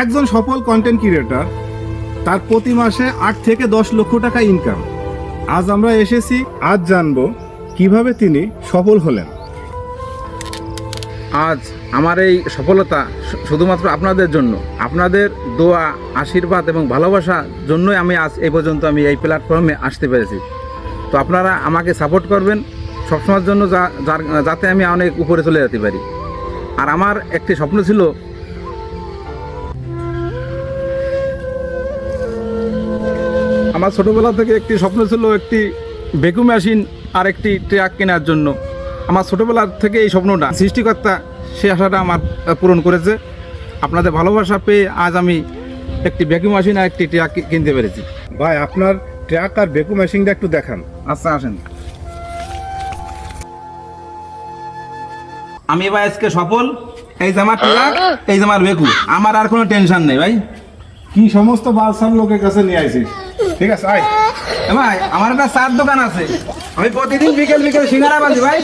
একজন সফল content creator তার প্রতি মাসে 8 থেকে 10 লক্ষ টাকা ইনকাম। আজ আমরা এসেছি, আজ জানবো কিভাবে তিনি সফল হলেন। আজ আমার এই সফলতা শুধুমাত্র আপনাদের জন্য, আপনাদের দোয়া, আশীর্বাদ এবং ভালোবাসার জন্যই আমি আজ এই পর্যন্ত আমি এই প্ল্যাটফর্মে আসতে পেরেছি। তো আপনারা আমাকে সাপোর্ট করবেন সবসময়ের জন্য, যাতে আমি অনেক উপরে চলে যেতে পারি। আর আমার একটি স্বপ্ন ছিল, আমার ছোটোবেলা থেকে একটি স্বপ্ন ছিল একটি ভ্যাকুয়াম মেশিন আর একটি ট্রাক কেনার জন্য। আমার ছোটোবেলার থেকে এই স্বপ্নটা সৃষ্টিকর্তা সেই আশাটা আমার পূরণ করেছে। আপনাদের ভালোবাসা পেয়ে আজ আমি একটি ভ্যাকুয়াম মেশিন আর একটি ট্রাক কিনতে পেরেছি। ভাই, আপনার ট্রাক আর ভ্যাকুয়াম মেশিনটা একটু দেখান। আচ্ছা, আসেন। আমি ভাই আজকে সফল। এই যে আমার ট্রাক, এই যে আমার ভ্যাকুয়াম, আমার আর কোনো টেনশন নেই ভাই। কি সমস্ত বালসার লোকের কাছে নিয়ে আইছিস? ঠিক আছে, আয়। ভাই আমার একটা চার দোকান আছে, আমি প্রতিদিন বিকেল বিকেল সিঙ্গারা বাজি ভাই।